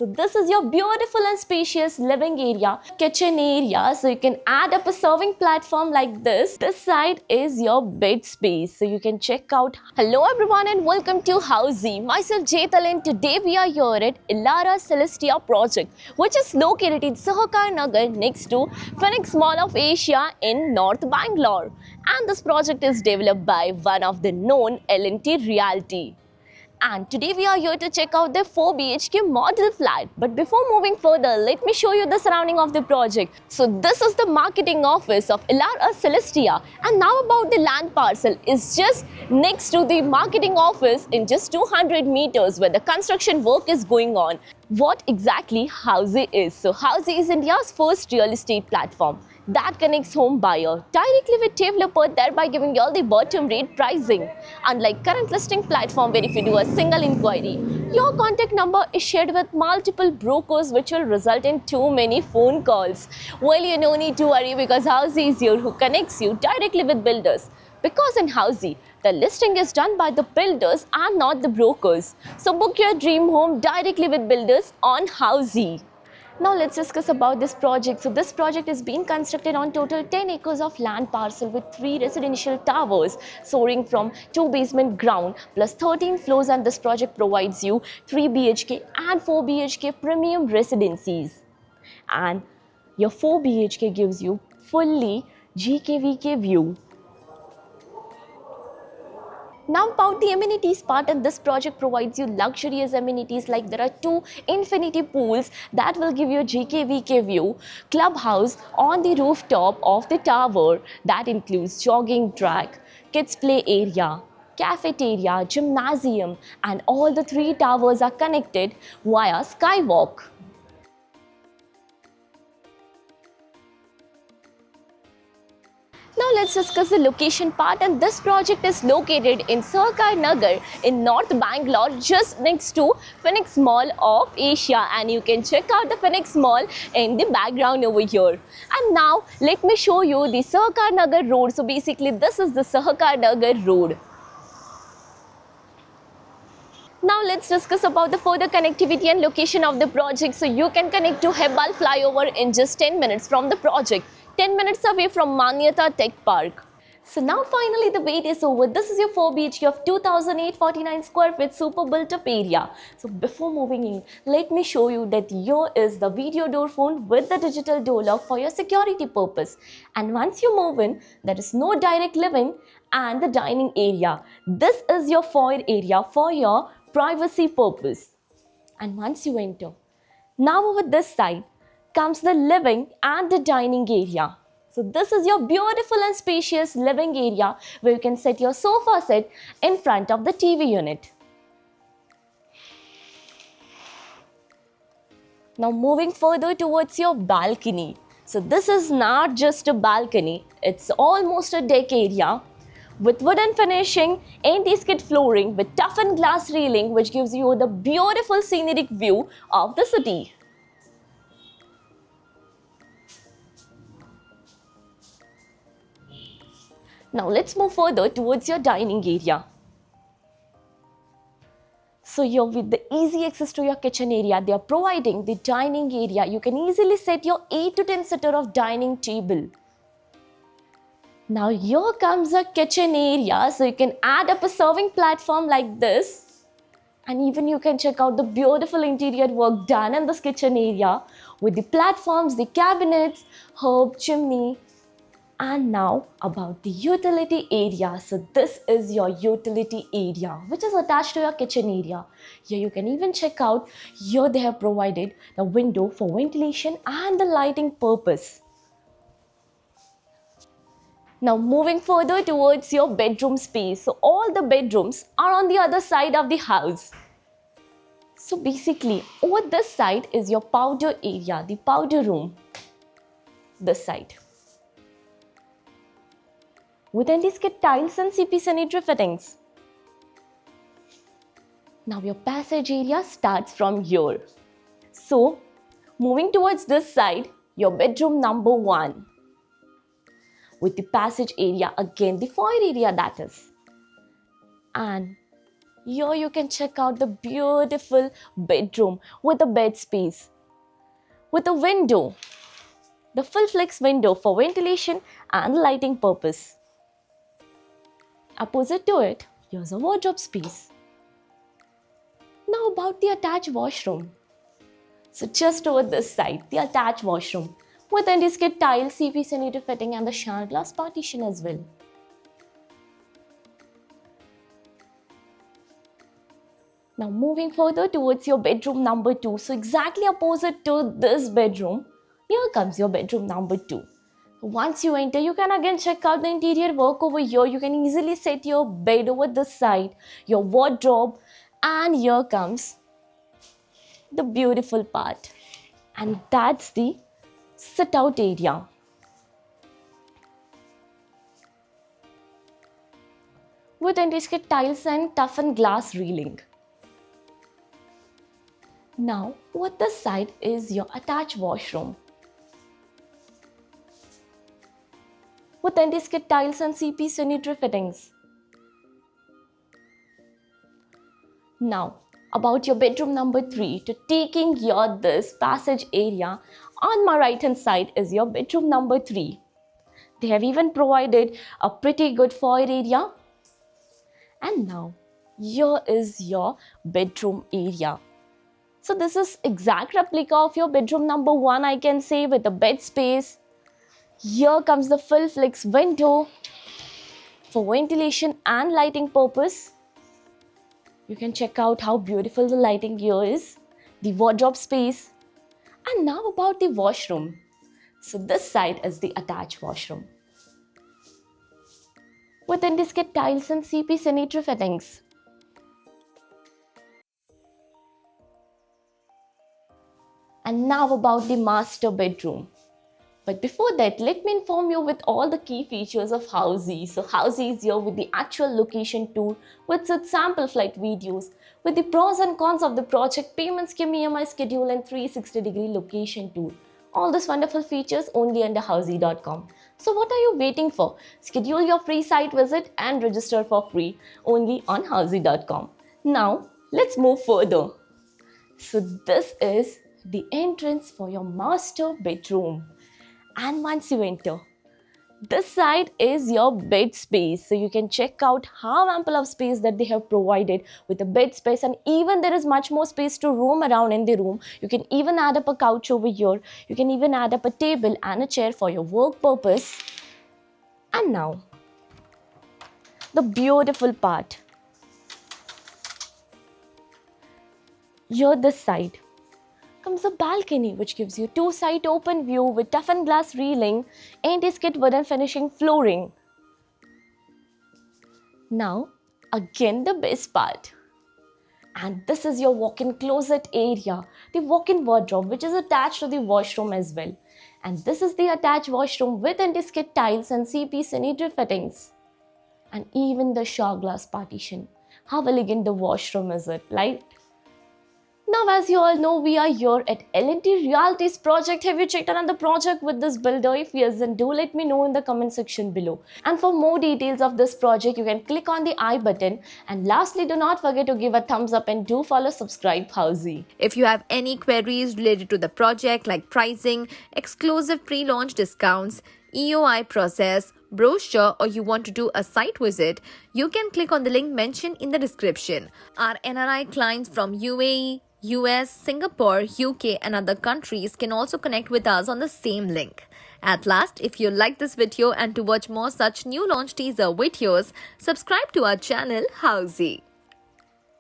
So this is your beautiful and spacious living area, kitchen area. So you can add up a serving platform like this. This side is your bed space. So you can check out. Hello everyone and welcome to Housey. Myself Jetal and today we are here at Elara Celestia project, which is located in Sahakar Nagar next to Phoenix Mall of Asia in North Bangalore. And this project is developed by one of the known L&T Realty. And today we are here to check out the 4 BHK model flat. But before moving further, let me show you the surrounding of the project. So this is the marketing office of Elara Celestia. And now about the land parcel is just next to the marketing office in just 200 meters where the construction work is going on. What exactly Housey is? So Housey is India's first real estate platform that connects home buyer directly with developer, thereby giving you all the bottom rate pricing. Unlike current listing platform where if you do a single inquiry, your contact number is shared with multiple brokers which will result in too many phone calls. Well, you no need to worry because Housey is here who connects you directly with builders. Because in Housey, the listing is done by the builders and not the brokers. So book your dream home directly with builders on Housey. Now let's discuss about this project. So this project is being constructed on total 10 acres of land parcel with 3 residential towers soaring from 2 basement ground plus 13 floors, and this project provides you 3 BHK and 4 BHK premium residencies. And your 4 BHK gives you fully GKVK view. Now about the amenities part, and this project provides you luxurious amenities like there are 2 infinity pools that will give you GKVK view, clubhouse on the rooftop of the tower that includes jogging track, kids play area, cafeteria, gymnasium, and all the 3 towers are connected via skywalk. Now let's discuss the location part, and this project is located in Sahakar Nagar in North Bangalore just next to Phoenix Mall of Asia, and you can check out the Phoenix Mall in the background over here. And now let me show you the Sahakar Nagar road. So basically this is the Sahakar Nagar road. Now let's discuss about the further connectivity and location of the project. So you can connect to Hebbal flyover in just 10 minutes from the project, 10 minutes away from Manyata Tech Park. So now finally the wait is over. This is your 4 BHK of 2,849 square feet super built up area. So before moving in, let me show you that here is the video door phone with the digital door lock for your security purpose. And once you move in, there is no direct living and the dining area. This is your foyer area for your privacy purpose. And once you enter, now over this side comes the living and the dining area. So this is your beautiful and spacious living area where you can set your sofa set in front of the TV unit. Now moving further towards your balcony. So this is not just a balcony, it's almost a deck area with wooden finishing, anti-skid flooring with toughened glass railing which gives you the beautiful scenic view of the city. Now let's move further towards your dining area. So here with the easy access to your kitchen area, they are providing the dining area. You can easily set your 8 to 10 seater of dining table. Now here comes a kitchen area, so you can add up a serving platform like this, and even you can check out the beautiful interior work done in this kitchen area with the platforms, the cabinets, herb, chimney. And now about the utility area. So this is your utility area which is attached to your kitchen area. Here you can even check out, here they have provided the window for ventilation and the lighting purpose. Now moving further towards your bedroom space. So all the bedrooms are on the other side of the house. So basically over this side is your powder area, the powder room, this side, with anti-skid tiles and CP sanitary fittings. Now your passage area starts from here. So moving towards this side, your bedroom number 1. With the passage area, again the foyer area that is. And Here you can check out the beautiful bedroom with a bed space, with a window, the full flex window for ventilation and lighting purpose. Opposite to it, here's a wardrobe space. Now about the attached washroom. So just over this side, the attached washroom with anti-skid tile, CP sanitary fitting and the shower glass partition as well. Now moving further towards your bedroom number 2. So exactly opposite to this bedroom, here comes your bedroom number 2. Once you enter, you can again check out the interior work over here. You can easily set your bed over this side, your wardrobe, and here comes the beautiful part. And that's the sit out area. With anti-skid tiles and toughened glass railing. Now, what this side is your attached washroom. With anti-skid tiles and CP sanitary fittings. Now, about your bedroom number 3, to taking your this passage area, on my right hand side is your bedroom number 3. They have even provided a pretty good foyer area. And now, here is your bedroom area. So this is exact replica of your bedroom number 1, I can say, with a bed space. Here comes the full flex window for ventilation and lighting purpose. You can check out how beautiful the lighting here is. The wardrobe space. And now about the washroom. So this side is the attached washroom. With anti-skid tiles and CP sanitary fittings. And now about the master bedroom. But before that, let me inform you with all the key features of Housey. So Housey is here with the actual location tour, with its sample flight videos, with the pros and cons of the project, payment scheme, EMI schedule and 360-degree location tour. All these wonderful features only under Housey.com. So what are you waiting for? Schedule your free site visit and register for free only on Housey.com. Now, let's move further. So this is the entrance for your master bedroom. And once you enter, this side is your bed space. So you can check out how ample of space that they have provided with the bed space, and even there is much more space to roam around in the room. You can even add up a couch over here. You can even add up a table and a chair for your work purpose. And now, the beautiful part. Here this side comes a balcony which gives you two-side open view with toughened glass railing, anti-skid wooden finishing flooring. Now, again the best part. And this is your walk-in closet area, the walk-in wardrobe which is attached to the washroom as well. And this is the attached washroom with anti-skid tiles and CP sanitary fittings. And even the shower glass partition. How elegant the washroom is it, right? Now, as you all know, we are here at L&T Realty's project. Have you checked another project with this builder? If yes, then do let me know in the comment section below. And for more details of this project, you can click on the I button. And lastly, do not forget to give a thumbs up and do follow subscribe Housey. If you have any queries related to the project like pricing, exclusive pre-launch discounts, EOI process, brochure, or you want to do a site visit, you can click on the link mentioned in the description. Our NRI clients from UAE, US, Singapore, UK and other countries can also connect with us on the same link. At last, if you like this video and to watch more such new launch teaser videos, subscribe to our channel Housey.